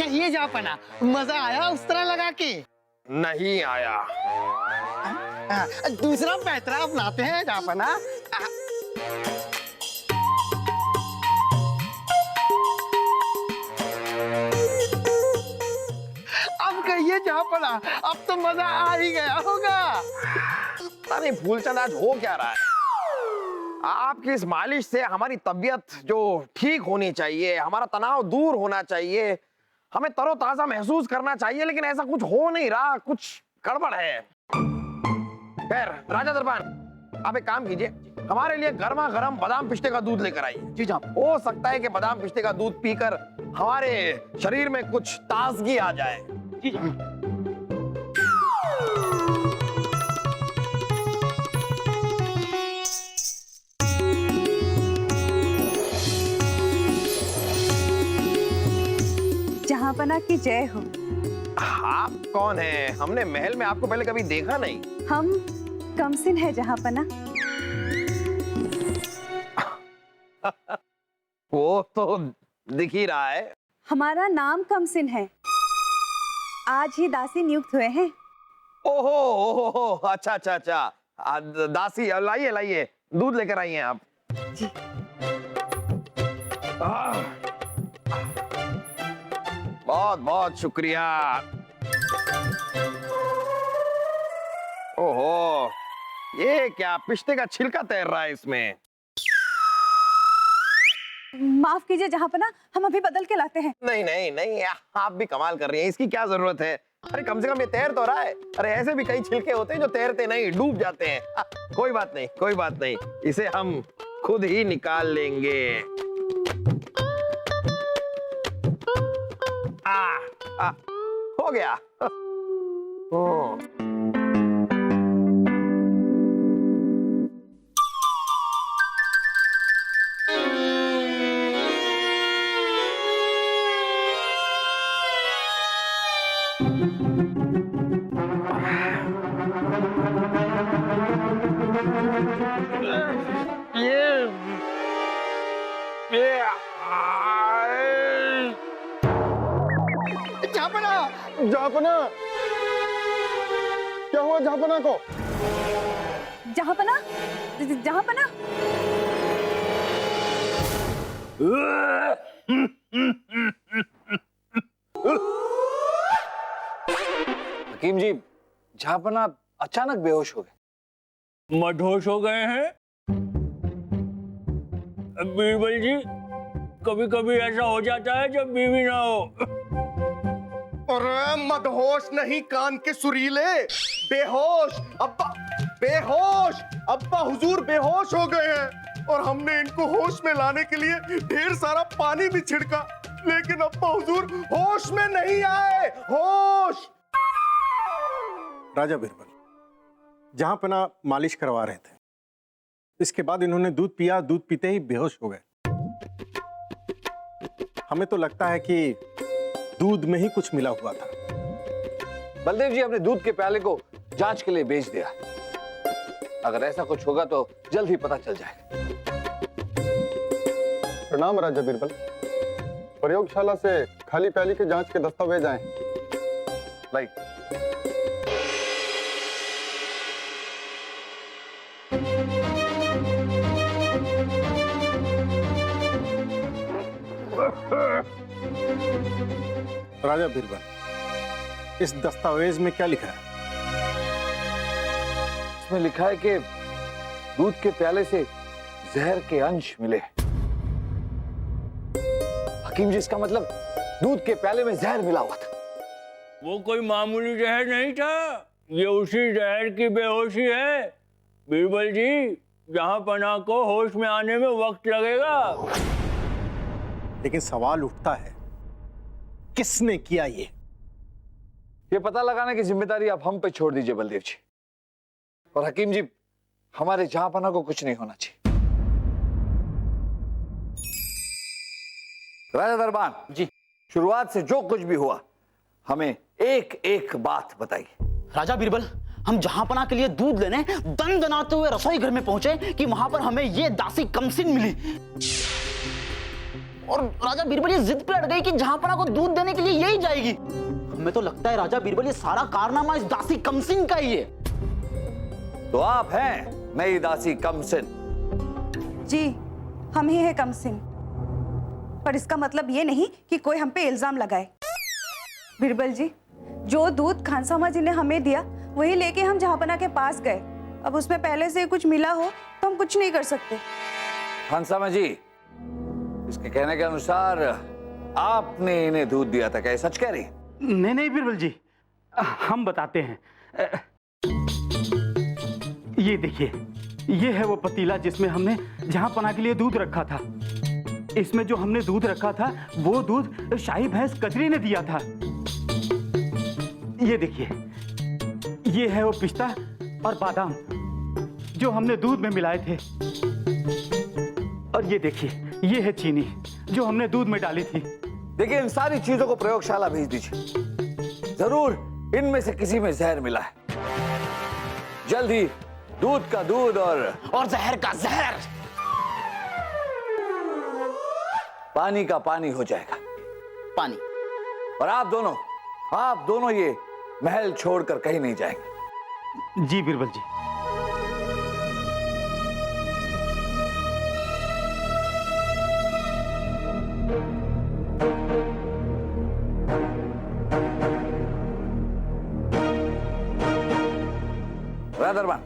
कहिए जापना, मजा आया उस तरह लगा के? नहीं आया। दूसरा पैतरा अपनाते हैं जापना। अब कहिए जापना, अब तो मजा आ ही गया होगा। अरे फूलचंद, आज हो क्या रहा है? आपकी इस मालिश से हमारी तबीयत जो ठीक होनी चाहिए, हमारा तनाव दूर होना चाहिए, हमें तरोताजा महसूस करना चाहिए, लेकिन ऐसा कुछ हो नहीं रहा, कुछ गड़बड़ है। खैर राजा दरबान, आप एक काम कीजिए, हमारे लिए गर्मा गर्म बादाम पिस्ते का दूध लेकर आइए। जी जनाब। हो सकता है कि बादाम पिस्ते का दूध पीकर हमारे शरीर में कुछ ताजगी आ जाए। जी जनाब। जहांपना की जय हो। आप कौन हैं? हमने महल में आपको पहले कभी देखा नहीं। हम कमसिन है जहांपना। वो तो दिख ही रहा है। हमारा नाम कमसिन है, आज ही दासी नियुक्त हुए हैं। ओहो ओहो, अच्छा अच्छा अच्छा। दासी, लाइए लाइए, दूध लेकर आइए आप। जी। बहुत बहुत शुक्रिया। ओहो, ये क्या पिस्ते का छिलका तैर रहा है इसमें? माफ कीजिए जहांपना, हम अभी बदल के लाते हैं। नहीं नहीं नहीं, आप भी कमाल कर रही हैं, इसकी क्या जरूरत है? अरे कम से कम ये तैर तो रहा है। अरे ऐसे भी कई छिलके होते हैं जो तैरते नहीं, डूब जाते हैं। कोई बात नहीं, कोई बात नहीं, इसे हम खुद ही निकाल लेंगे। हो गया। जापना, जहांपना, क्या हुआ जहांपना को? जहांपना, जहांपना। हकीम जी, जहांपना अचानक बेहोश हो गए। मदहोश हो गए हैं? बीरबल जी, कभी कभी ऐसा हो जाता है जब बीवी ना हो। अरे मदहोश नहीं, कान के सुरीले, बेहोश। अब्बा बेहोश, अब्बा हुजूर बेहोश हो गए हैं और हमने इनको होश में लाने के लिए ढेर सारा पानी भी छिड़का, लेकिन अब्बा हुजूर होश में नहीं आए। होश। राजा बीरबल, जहांपना मालिश करवा रहे थे, इसके बाद इन्होंने दूध पिया, दूध पीते ही बेहोश हो गए। हमें तो लगता है कि दूध में ही कुछ मिला हुआ था। बलदेव जी, अपने दूध के प्याले को जांच के लिए भेज दिया। अगर ऐसा कुछ होगा तो जल्द ही पता चल जाएगा। प्रणाम राजा बीरबल, प्रयोगशाला से खाली प्याली के जांच के दस्तावेज आए। लाई। राजा बीरबल, इस दस्तावेज में क्या लिखा है? इसमें लिखा है कि दूध के प्याले से जहर के अंश मिले। हकीम जी, इसका मतलब दूध के प्याले में जहर मिला हुआ था। वो कोई मामूली जहर नहीं था, ये उसी जहर की बेहोशी है। बीरबल जी, जहांपना को होश में आने में वक्त लगेगा। लेकिन सवाल उठता है, किसने किया ये पता लगाने की जिम्मेदारी आप हम पे छोड़ दीजिए बलदेव जी। और हकीम जी, हमारे जहांपना को कुछ नहीं होना चाहिए। राजा दरबान जी। शुरुआत से जो कुछ भी हुआ, हमें एक एक बात बताइए। राजा बीरबल, हम जहांपना के लिए दूध लेने दनदनाते हुए रसोई घर में पहुंचे कि वहां पर हमें ये दासी कमसिन मिली। और राजा बीरबल ये जिद पे अड़ गई कि जहांपना को दूध देने के लिए यही जाएगी। हमें तो लगता है राजा बीरबल ये सारा कारनामा इस दासी कमसिन का ही है। तो आप हैं नई दासी कमसिन? जी, हम ही है कमसिन। पर इसका मतलब ये नहीं कि कोई हम पे इल्जाम लगाए। बीरबल जी, जो दूध खानसामा जी ने हमें दिया वही लेके हम जहांपना के पास गए। अब उसमें पहले से कुछ मिला हो तो हम कुछ नहीं कर सकते। खानसामा जी, इसके कहने के अनुसार आपने इन्हें दूध दिया था, क्या ये सच कह रही? नहीं नहीं बीरबल जी, हम बताते हैं। ये देखिए, ये है वो पतीला जिसमें हमने जहांपना के लिए दूध रखा था। इसमें जो हमने दूध रखा था वो दूध शाही भैंस कजरी ने दिया था। ये देखिए, ये है वो पिस्ता और बादाम जो हमने दूध में मिलाए थे। और ये देखिए, ये है चीनी जो हमने दूध में डाली थी। देखिए, इन सारी चीजों को प्रयोगशाला भेज दीजिए। जरूर इनमें से किसी में जहर मिला है। जल्द ही दूध का दूध और जहर का जहर, पानी का पानी हो जाएगा। पानी। और आप दोनों ये महल छोड़कर कहीं नहीं जाएंगे। जी बीरबल जी। दरबान,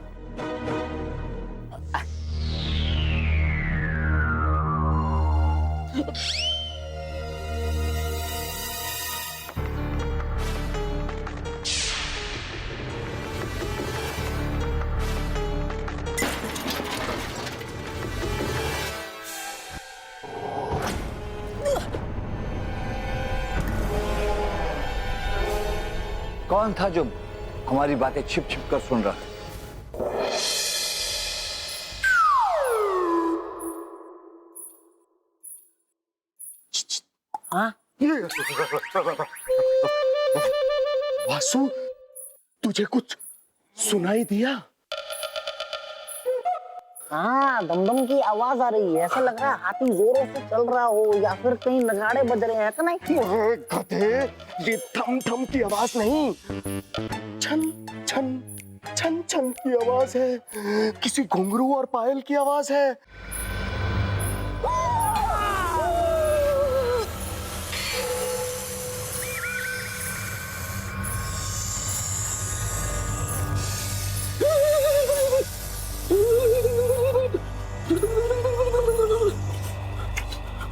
कौन था जो हमारी बातें छिप छिप कर सुन रहा था? वासु, तुझे कुछ सुनाई दिया? हाँ, दमदम की आवाज आ रही है। ऐसा लग रहा है हाथी जोरों से चल रहा हो या फिर कहीं नगाड़े बज रहे हैं। नहीं, ओए गधे, ये थम थम की आवाज नहीं, छन छन छन छन की आवाज है। किसी घुंघरू और पायल की आवाज है।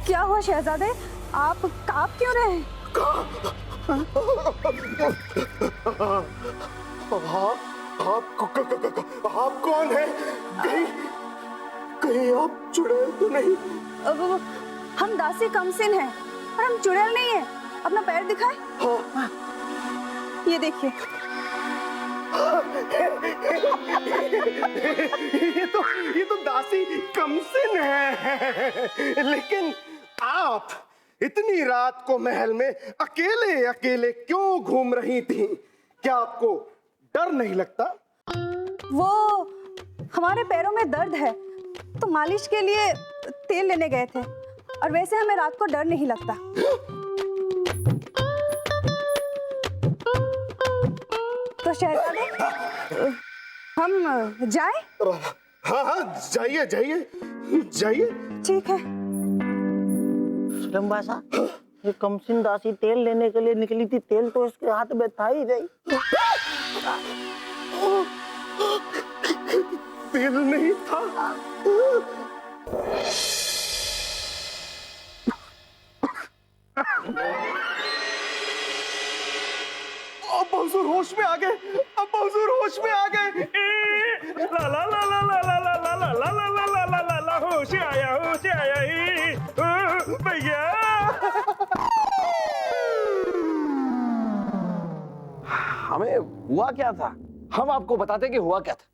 क्या हुआ शहजादे, आप कांप क्यों रहे हैं? आप कौन है? कहीं आप चुड़ैल तो नहीं? हम दासी कमसिन हैं और हम चुड़ैल नहीं है। अपना पैर दिखाए। हाँ। ये देखिए। ये तो दासी कमसिन है। लेकिन आप इतनी रात को महल में अकेले अकेले क्यों घूम रही थी? क्या आपको डर नहीं लगता? वो हमारे पैरों में दर्द है तो मालिश के लिए तेल लेने गए थे, और वैसे हमें रात को डर नहीं लगता। तो शहजादे, हम जाएं? हाँ हाँ, जाइए जाइए जाइए। ठीक है। लंबासा, ये कमसिन दासी तेल लेने के लिए निकली थी। तेल तो इसके हाथ में था ही नहीं। तेल नहीं था। अब हुजूर होश में आ गए। अब हुजूर होश में आ गए। ला ला ला ला ला ला ला ला ला ला ला ला ला ला ला, होश आया भैया। हमें हुआ क्या था? हम आपको बताते कि हुआ क्या था।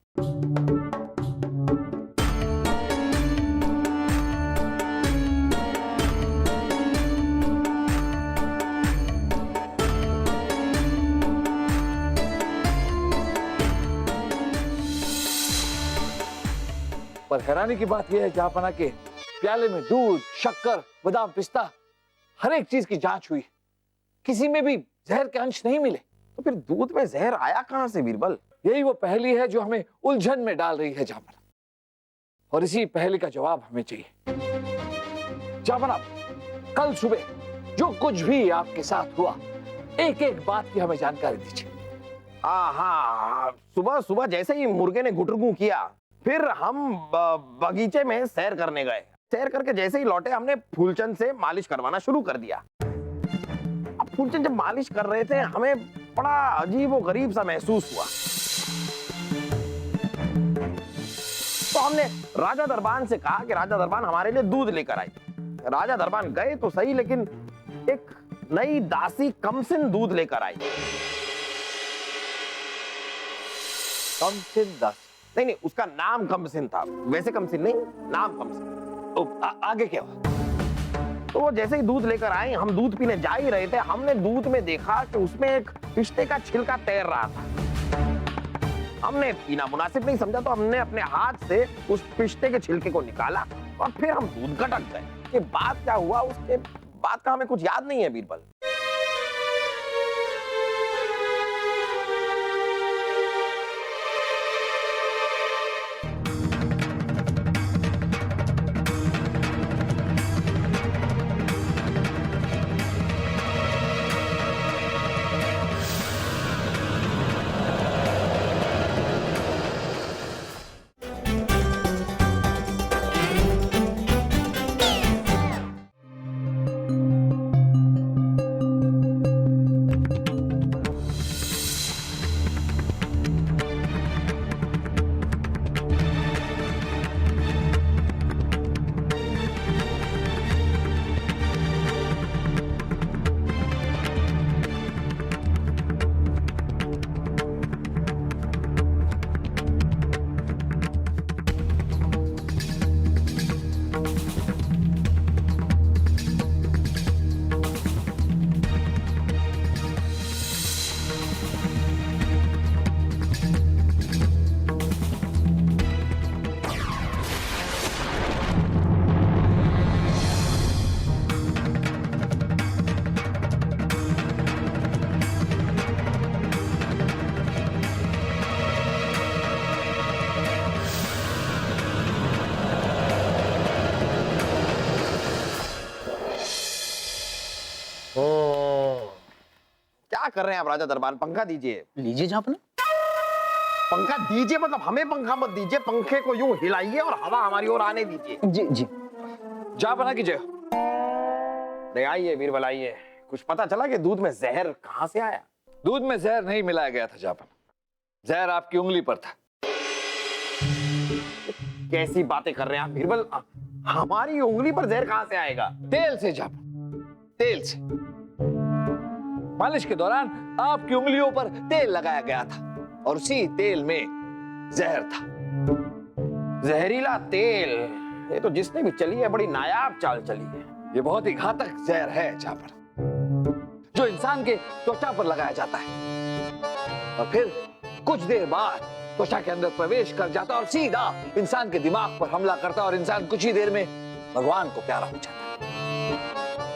पर हैरानी की बात यह है, जहांपना के प्याले में दूध शक्कर, बादाम, पिस्ता, हर एक चीज की जांच हुई, किसी में भी जहर के अंश नहीं मिले। तो फिर दूध में जहर आया कहां से बीरबल? यही वो पहेली है जो हमें उलझन में डाल रही है जापना, और इसी पहेली का जवाब हमें चाहिए। जापना, कल सुबह जो कुछ भी आपके साथ हुआ, एक एक बात की हमें जानकारी दीजिए। हाँ, सुबह सुबह जैसे ही मुर्गे ने गुटरगू किया, फिर हम बगीचे में सैर करने गए। सैर करके जैसे ही लौटे, हमने फूलचंद से मालिश करवाना शुरू कर दिया। अब फूलचंद जब मालिश कर रहे थे, हमें बड़ा अजीब और गरीब सा महसूस हुआ। तो हमने राजा दरबान से कहा कि राजा दरबान हमारे लिए दूध लेकर आई। राजा दरबान गए तो सही, लेकिन एक नई दासी कमसिन दूध लेकर आई। कमसिन दासी? नहीं, उसका नाम कमसिन था, वैसे कमसिन नहीं, नाम कमसिन। आगे क्या हुआ? तो वो जैसे ही दूध लेकर आए, हम दूध पीने जा ही रहे थे, हमने दूध में देखा कि उसमें एक पिस्ते का छिलका तैर रहा था। हमने पीना मुनासिब नहीं समझा, तो हमने अपने हाथ से उस पिस्ते के छिलके को निकाला और फिर हम दूध गटक गए। कि बात क्या हुआ, उसके बात का हमें कुछ याद नहीं है बीरबल। क्या कर रहे हैं आप राजा दरबान? पंखा दीजिए। लीजिए जापना। पंखा दीजिए मतलब हमें पंखा मत दीजिए, पंखे को यूं हिलाइए और हवा हमारी ओर आने दीजिए। जी जी। जापना कीजिए। अरे आइए बीरबल, आइए। कुछ पता चला कि दूध में जहर कहां से आया? दूध में जहर नहीं मिलाया गया था जापना, जहर आपकी उंगली पर था। कैसी बातें कर रहे हैं आप बीरबल? हमारी उंगली पर जहर कहां से आएगा? तेल से जापना, तेल से। मालिश के दौरान आपकी उंगलियों पर तेल लगाया गया था और उसी तेल में जहर था। जहरीला तेल? ये तो जिसने भी चली है बड़ी नायाब चाल चली है। ये बहुत ही घातक जहर है जापर, जो इंसान के त्वचा पर लगाया जाता है और फिर कुछ देर बाद त्वचा के अंदर प्रवेश कर जाता है और सीधा इंसान के दिमाग पर हमला करता है और इंसान कुछ ही देर में भगवान को प्यारा हो जाता है।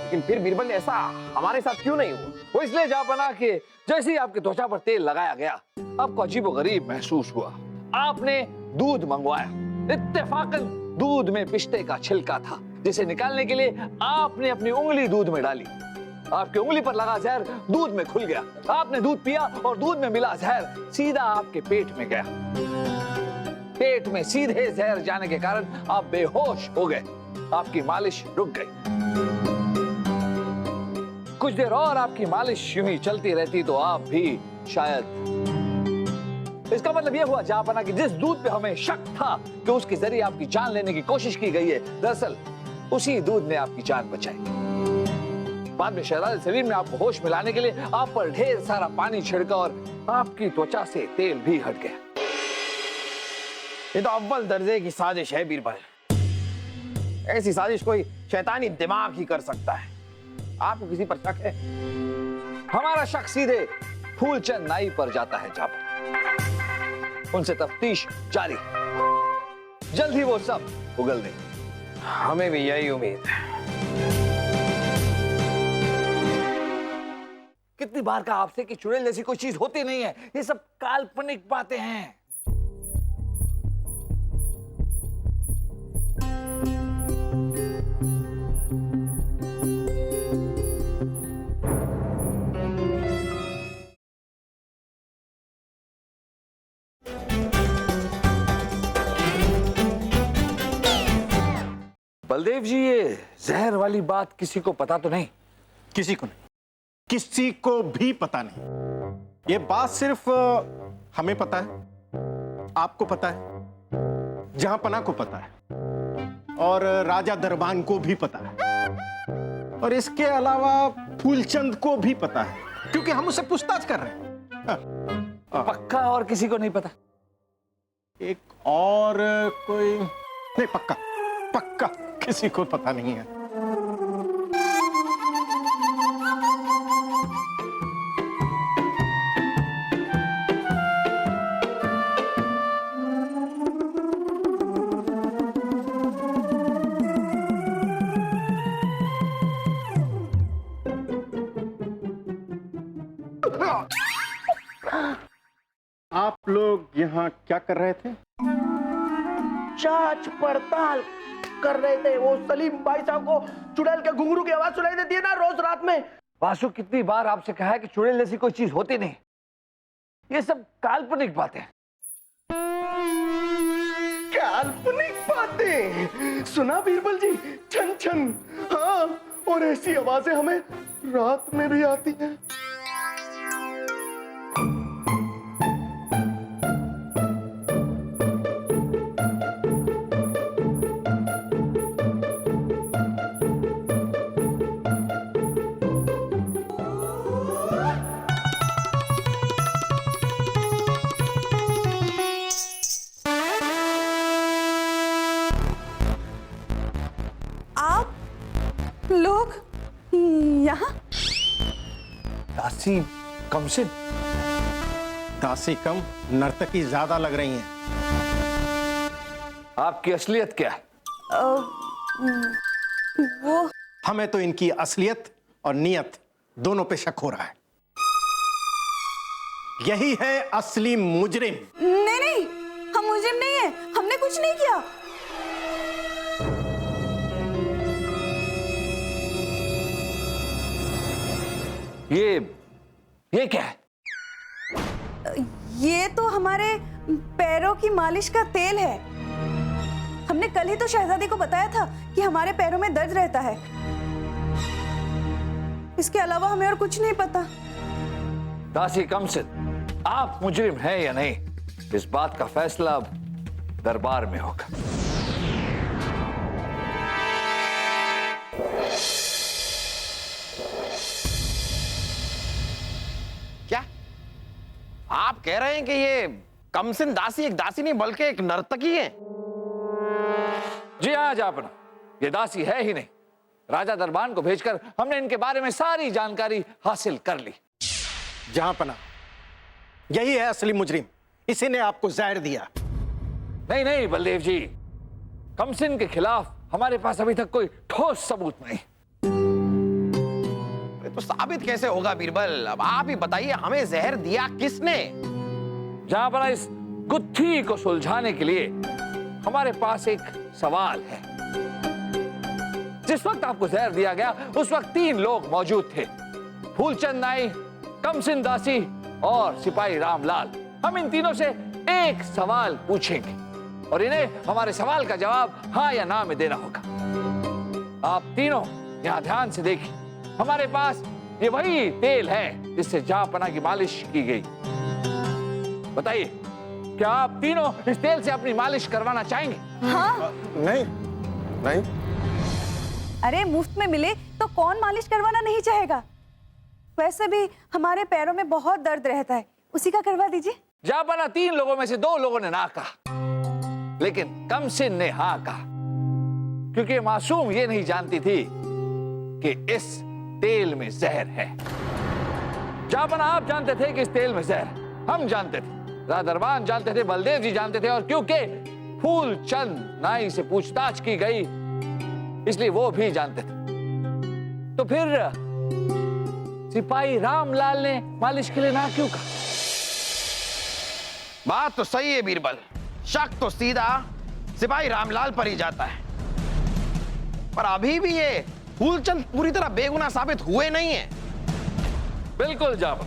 लेकिन फिर बीरबल ऐसा हमारे साथ क्यों नहीं हुआ? वो इसलिए जापना कि जैसे ही आपकी त्वचा पर तेल लगाया गया, आपको अजीबोगरीब महसूस हुआ। आपने दूध मंगवाया, इत्तेफाकन दूध में पिस्ते का छिलका था, जिसे निकालने के लिए आपने अपनी उंगली दूध में डाली। आपकी उंगली पर लगा जहर दूध में खुल गया। आपने दूध पिया और दूध में मिला जहर सीधा आपके पेट में गया। पेट में सीधे जहर जाने के कारण आप बेहोश हो गए। आपकी मालिश रुक गई। कुछ देर और आपकी मालिश यूं ही चलती रहती तो आप भी शायद। इसका मतलब यह हुआ जापना कि जिस दूध पे हमें शक था कि उसके जरिए आपकी जान लेने की कोशिश की गई है, दरअसल उसी दूध ने आपकी जान बचाई। बाद में शहजादे सलीम ने आपको होश में लाने के लिए आप पर ढेर सारा पानी छिड़का और आपकी त्वचा से तेल भी हट गया। ये तो अव्वल दर्जे की साजिश है बीरबल। ऐसी साजिश कोई शैतानी दिमाग ही कर सकता है। आपको किसी पर शक है? हमारा शक सीधे फूलचंद नाई पर जाता है जापर। उनसे तफ्तीश जारी, जल्द ही वो सब उगल देंगे। हमें भी यही उम्मीद है। कितनी बार कहा आपसे कि चुड़ैल जैसी कोई चीज होती नहीं है, ये सब काल्पनिक बातें हैं। बलदेव जी, ये जहर वाली बात किसी को पता तो नहीं? किसी को नहीं, किसी को भी पता नहीं। ये बात सिर्फ हमें पता है, आपको पता है, जहांपना को पता है और राजा दरबान को भी पता है और इसके अलावा फूलचंद को भी पता है, क्योंकि हम उससे पूछताछ कर रहे हैं। पक्का और किसी को नहीं पता? एक और कोई नहीं, पक्का पक्का किसी को पता नहीं है। आप लोग यहाँ क्या कर रहे थे? जांच पड़ताल कर रहे थे। वो सलीम भाई साहब को चुड़ैल के घुंघरू की आवाज सुनाई देती है ना रोज रात में। वासु, कितनी बार आपसे कहा है कि चुड़ैल जैसी कोई चीज होती नहीं, ये सब काल्पनिक बातें। काल्पनिक बातें? सुना बीरबल जी, छन छन। हाँ, और ऐसी आवाजें हमें रात में भी आती हैं। लोग यहाँ? दासी कमसिन? दासी कम, नर्तकी ज्यादा लग रही हैं। आपकी असलियत क्या है? वो हमें तो इनकी असलियत और नियत दोनों पे शक हो रहा है। यही है असली मुजरिम। नहीं नहीं, हम मुजरिम नहीं है, हमने कुछ नहीं किया। ये क्या है? ये तो हमारे पैरों की मालिश का तेल है। हमने कल ही तो शहजादी को बताया था कि हमारे पैरों में दर्द रहता है। इसके अलावा हमें और कुछ नहीं पता। दासी कमसिन, आप मुजरिम हैं या नहीं, इस बात का फैसला अब दरबार में होगा। क्या आप कह रहे हैं कि ये कमसिन दासी एक दासी नहीं बल्कि एक नर्तकी है? जी हाँ जापना, ये दासी है ही नहीं। राजा दरबान को भेजकर हमने इनके बारे में सारी जानकारी हासिल कर ली। जहांपना, यही है असली मुजरिम। इसी ने आपको जहर दिया। नहीं नहीं बलदेव जी, कमसिन के खिलाफ हमारे पास अभी तक कोई ठोस सबूत नहीं। तो साबित कैसे होगा बीरबल? अब आप ही बताइए, हमें जहर दिया किसने? जहां पर इस गुत्थी को सुलझाने के लिए हमारे पास एक सवाल है। जिस वक्त आपको जहर दिया गया उस वक्त 3 लोग मौजूद थे, फूलचंद नाई, कमसिन दासी और सिपाही रामलाल। हम इन तीनों से एक सवाल पूछेंगे और इन्हें हमारे सवाल का जवाब हाँ या ना में देना होगा। आप तीनों यहां ध्यान से देखिए। हमारे पास ये वही तेल है जिससे जहांपना की मालिश की गई। बताइए, क्या आप तीनों इस तेल से अपनी मालिश करवाना चाहेंगे? हाँ। नहीं नहीं। अरे मुफ्त में मिले तो कौन मालिश करवाना नहीं चाहेगा? वैसे भी हमारे पैरों में बहुत दर्द रहता है, उसी का करवा दीजिए। जहांपना 3 लोगों में से 2 लोगों ने ना कहा, लेकिन कमसिन ने हाँ कहा, क्योंकि मासूम ये नहीं जानती थी कि इस तेल में जहर है। जहांपना आप जानते थे कि इस तेल में जहर है, हम जानते थे, राजा दरबान जानते थे, बलदेव जी जानते थे, और क्योंकि फूलचंद नाई से पूछताछ की गई इसलिए वो भी जानते थे। तो फिर सिपाही रामलाल ने मालिश के लिए ना क्यों कहा? बात तो सही है बीरबल, शक तो सीधा सिपाही रामलाल पर ही जाता है। पर अभी भी ये फूलचंद पूरी तरह बेगुनाह साबित हुए नहीं है। बिल्कुल जापन,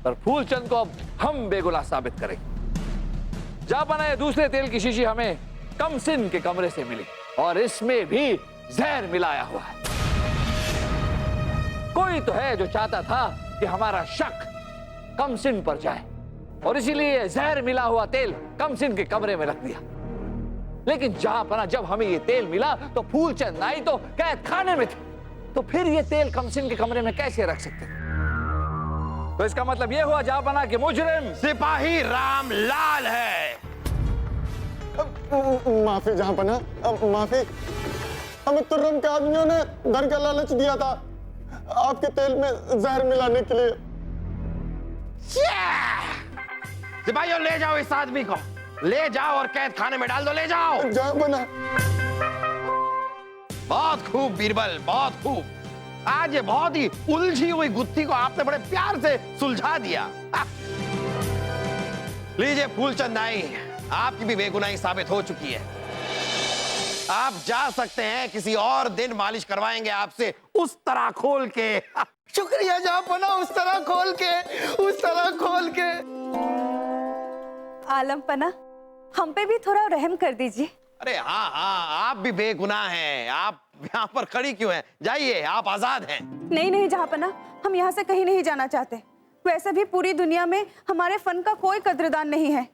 पर फूलचंद को अब हम बेगुनाह साबित करेंगे। जापन, ये दूसरे तेल की शीशी हमें कमसिन के कमरे से मिली और इसमें भी जहर मिलाया हुआ है। कोई तो है जो चाहता था कि हमारा शक कमसिन पर जाए और इसीलिए जहर मिला हुआ तेल कमसिन के कमरे में रख दिया। लेकिन जहां जब हमें ये तेल मिला तो फूलचंद नाई तो कैद खाने में थे, तो फिर ये तेल कमसिन के कमरे में कैसे रख सकते? तो इसका मतलब ये हुआ जहां कि मुजरिम सिपाही रामलाल है। माफी जहांपना, माफी। हमें तुर्रम के आदमियों ने धन का लालच दिया था आपके तेल में जहर मिलाने के लिए। सिपाहियों, ले जाओ इस आदमी को, ले जाओ और कैद खाने में डाल दो, ले जाओ। जहांपना। बहुत खूब बीरबल, बहुत खूब। आज ये बहुत ही उलझी हुई गुत्थी को आपने बड़े प्यार से सुलझा दिया। लीजिए फूलचंद नाई, आपकी भी बेगुनाही साबित हो चुकी है। आप जा सकते हैं, किसी और दिन मालिश करवाएंगे आपसे उस तरह खोल के। शुक्रिया जहांपना, उस तरह खोल के, उस तरह खोल के। आलम पना, हम पे भी थोड़ा रहम कर दीजिए। अरे हाँ हाँ, आप भी बेगुनाह हैं। आप यहाँ पर खड़ी क्यों हैं? जाइए, आप आजाद हैं। नहीं नहीं जहांपना, हम यहाँ से कहीं नहीं जाना चाहते। वैसे भी पूरी दुनिया में हमारे फन का कोई कद्रदान नहीं है,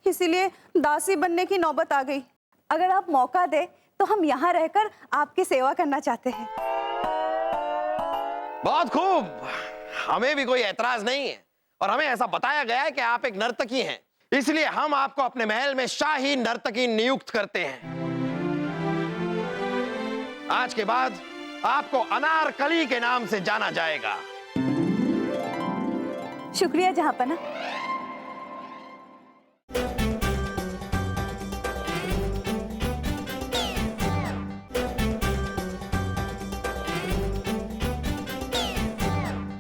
इसीलिए दासी बनने की नौबत आ गई। अगर आप मौका दे तो हम यहाँ रहकर आपकी सेवा करना चाहते हैं। बहुत खूब, हमें भी कोई ऐतराज नहीं है और हमें ऐसा बताया गया है कि आप एक नर्तकी हैं, इसलिए हम आपको अपने महल में शाही नर्तकी नियुक्त करते हैं। आज के बाद आपको अनारकली के नाम से जाना जाएगा। शुक्रिया जहांपना।